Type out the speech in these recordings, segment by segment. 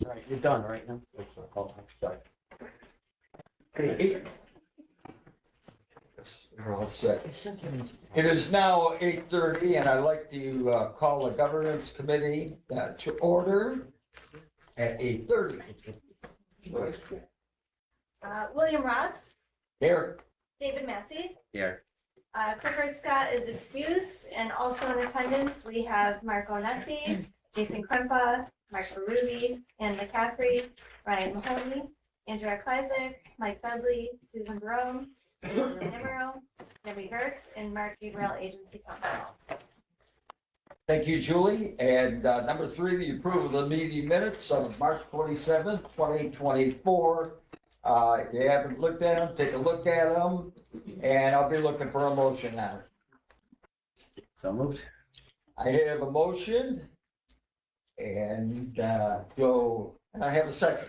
All right, you're done right now. Oh, I'm sorry. Okay, We're all set. It is now 8:30, and I'd like to call the governance committee to order at 8:30. William Ross, Here. David Massey, here. Clifford Scott is excused, and also in attendance, we have Mark Onesti, Jason Krempa, Mark Ruby, Ann McCaffrey, Ryan Mahoney, Andrea Kleisnick, Mike Dudley, Susan Jerome, Nimero, Debbie Gertz, and Mark Gabriel, Agency Counsel. Thank you, Julie. And number 3, the approval of the meeting minutes of March 27th, 2024. If you haven't looked at them, take a look at them, and I'll be looking for a motion now. So moved. I have a motion, and and I have a second.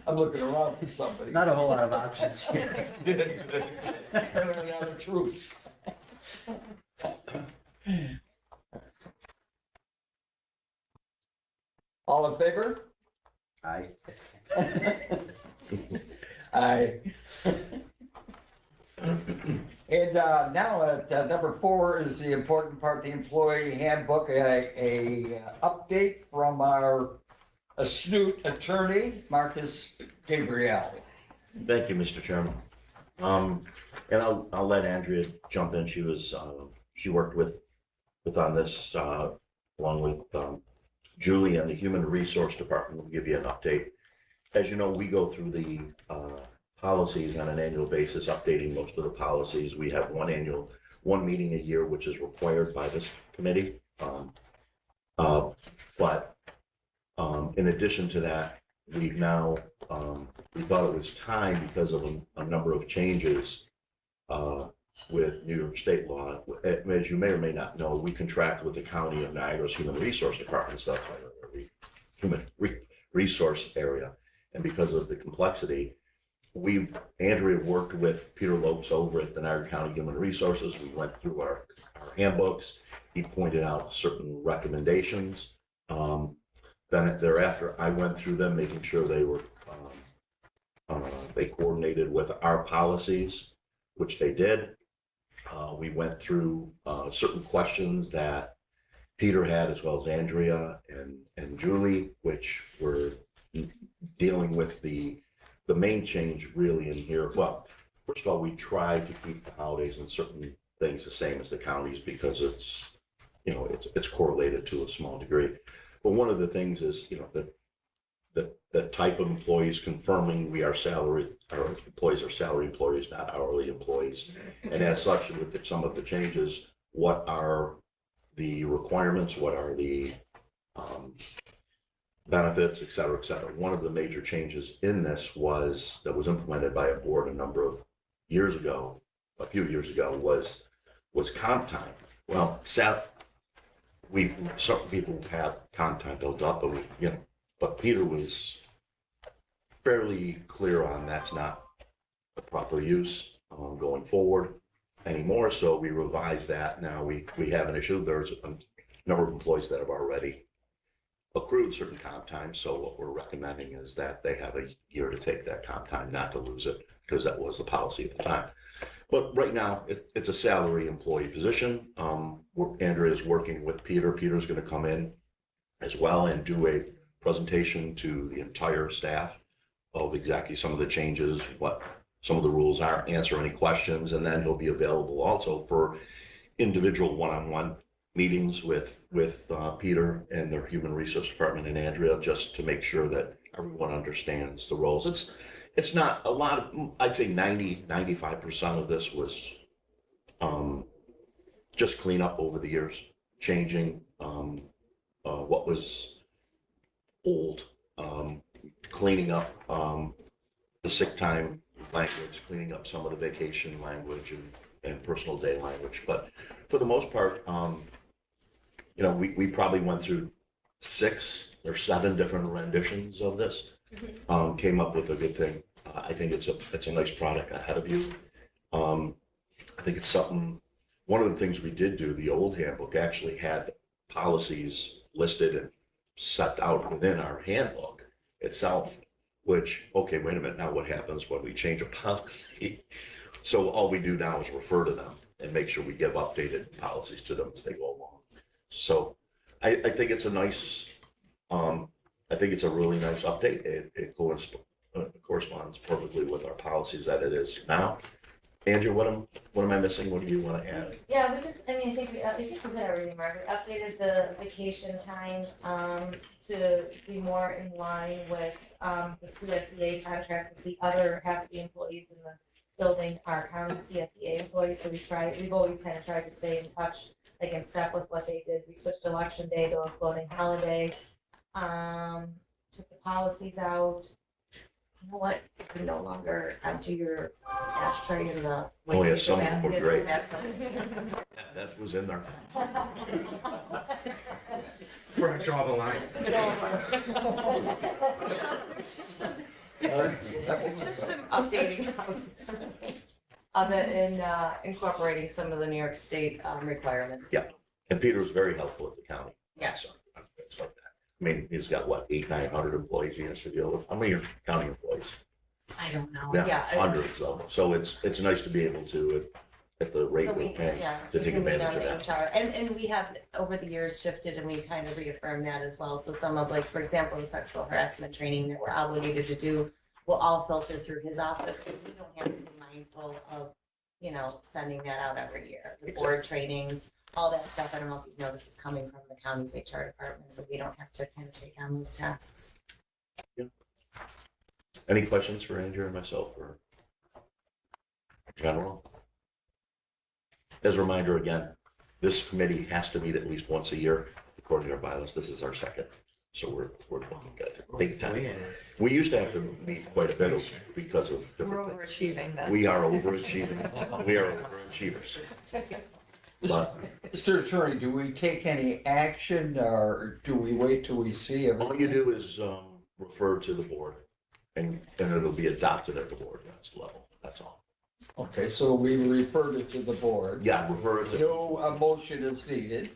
I'm looking around for somebody. Not a whole lot of options here. Running out of troops. All in favor? Aye. Aye. And now at number 4 is the important part, the employee handbook, a update from our astute attorney, Marcus Gabriel. Thank you, Mr. Chairman. And I'll let Andrea jump in. She worked with on this, along with, Julie and the Human Resource Department will give you an update. As you know, we go through the, policies on an annual basis, updating most of the policies. We have one meeting a year, which is required by this committee. But in addition to that, we've now, we thought it was time because of a number of changes with New York state law. As you may or may not know, we contract with the County of Niagara's Human Resource Department, stuff like human resource area. And because of the complexity, Andrea worked with Peter Lopes over at the Niagara County Human Resources. We went through our handbooks. He pointed out certain recommendations. Then thereafter, I went through them, making sure they were they coordinated with our policies, which they did. We went through certain questions that Peter had, as well as Andrea and Julie, which were dealing with the main change really in here. Well, first of all, we tried to keep the holidays and certain things the same as the counties because it's, you know, it's correlated to a small degree. But one of the things is, you know, the type of employees confirming our employees are salary employees, not hourly employees. And as such, with some of the changes, what are the requirements? What are the benefits, et cetera, et cetera. One of the major changes in this that was implemented by a board a few years ago, was comp time. Well, certain people have comp time built up, but Peter was fairly clear on that's not the proper use going forward anymore. So we revised that. Now we have an issue. There's a number of employees that have already accrued certain comp time. So what we're recommending is that they have a year to take that comp time, not to lose it, because that was the policy at the time. But right now, it's a salary employee position. Andrea is working with Peter. Peter's going to come in as well and do a presentation to the entire staff of exactly some of the changes, what some of the rules are, answer any questions, and then he'll be available also for individual one-on-one meetings with Peter and their Human Resource Department and Andrea, just to make sure that everyone understands the roles. It's not a lot of, I'd say 95% of this was just clean up over the years, changing what was old, cleaning up the sick time language, cleaning up some of the vacation language and personal day language. But for the most part, you know, we probably went through 6 or 7 different renditions of this, came up with a good thing. I think it's a nice product ahead of you. I think it's something, one of the things we did do, the old handbook actually had policies listed set out within our handbook itself, which, okay, wait a minute, now what happens when we change a policy? So all we do now is refer to them and make sure we give updated policies to them as they go along. So I think it's a nice, I think it's a really nice update. It corresponds perfectly with our policies that it is now. Andrew, what am I missing? What do you want to add? Yeah, I think we did everything, Mark. We updated the vacation times, to be more in line with, the CSEA contract, because the other half of the employees in the building are county CSEA employees, so we've always kind of tried to stay in touch, like in step with what they did. We switched election day to a floating holiday, took the policies out. You know what, you no longer empty your ashtray in the Oh, yeah, waste some were baskets. great. That's That was in there. Where I draw the line. Just some updating of it and incorporating some of the New York State requirements. Yeah. And Peter was very helpful at the county. Yes. So, things like that. I mean, he's got what, 800-900 employees he has to deal with. How many are county employees? I don't know. Yeah, Yeah. hundreds of them. So it's nice to be able to, at the rate So we're paying, yeah, to we take can lean advantage on of the that. HR. And we have over the years shifted and we kind of reaffirmed that as well. So some of, like, for example, the sexual harassment training that we're obligated to do will all filter through his office. So we don't have to be mindful of, sending that out every year. The board trainings, all that stuff. I don't know if you've noticed is coming from the county's HR department, so we don't have to kind of take on those tasks. Any questions for Andrew or myself or general? As a reminder, again, this committee has to meet at least once a year according to our bylaws. This is our second. So we're looking at big time. We used to have to meet quite a bit because of We're different things. overachieving then. We are overachieving. We are overachievers. But Mr. Attorney, do we take any action or do we wait till we see all everything? you do is refer to the board and it'll be adopted at the board level. That's all. Okay, so we referred it to the board. Yeah, refer it to. No motion is needed.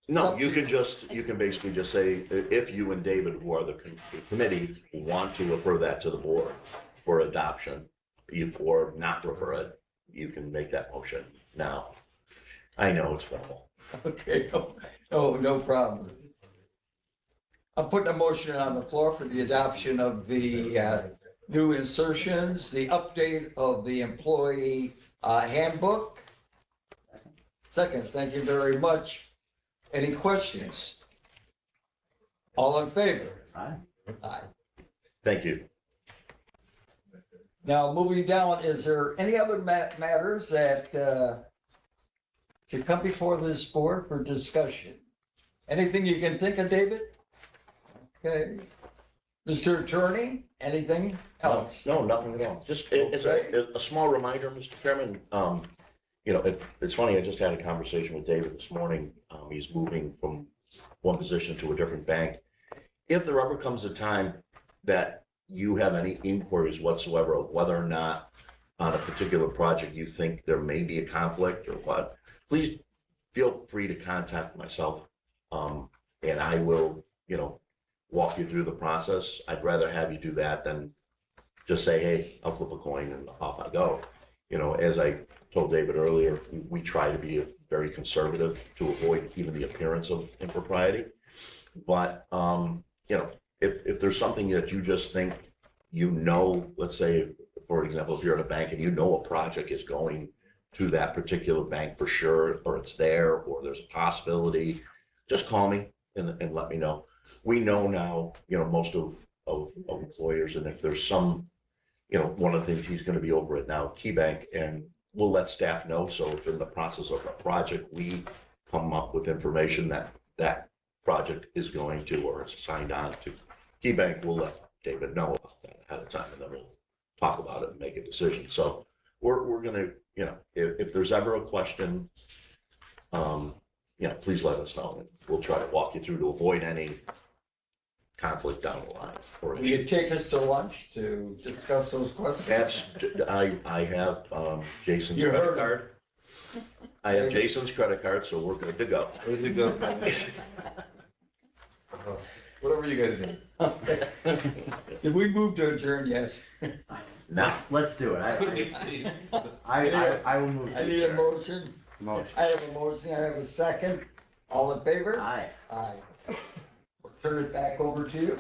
No, you can basically just say, if you and David, who are the committee, want to refer that to the board for adoption, or not refer it, you can make that motion now. I know it's formal. Okay, no problem. I'm putting a motion on the floor for the adoption of the new insertions, the update of the employee handbook. Second, thank you very much. Any questions? All in favor? Aye. Aye. Thank you. Now, moving down, is there any other matters that should come before this board for discussion? Anything you can think of, David? Okay. Mr. Attorney, anything else? No, nothing at all. Just as a small reminder, Mr. Chairman, it's funny, I just had a conversation with David this morning. He's moving from one position to a different bank. If there ever comes a time that you have any inquiries whatsoever of whether or not on a particular project you think there may be a conflict or what, please feel free to contact myself. And I will, walk you through the process. I'd rather have you do that than just say, hey, I'll flip a coin and off I go. As I told David earlier, we try to be very conservative to avoid even the appearance of impropriety. But, if there's something that you just think, let's say, for example, if you're at a bank and a project is going to that particular bank for sure, or it's there, or there's a possibility, just call me and let me know. We know now, most of employers, and if there's some, one of the things he's going to be over at now, Key Bank, and we'll let staff know. So if in the process of a project, we come up with information that project is going to, or it's signed on to Key Bank, we'll let David know about that ahead of time, and then we'll talk about it and make a decision. So we're going to, if there's ever a question, please let us know, and we'll try to walk you through to avoid any conflict down the line. Or Will you take us to lunch to discuss those questions? I have Jason's You credit heard him. card. I have Jason's credit card, so we're good to go. Good to go. Whatever you guys do. Okay. Did we move to adjourn yet? No. Let's do it. I will move. I need a motion. Motion. I have a motion. I have a second. All in favor? Aye. Aye. We'll turn it back over to you.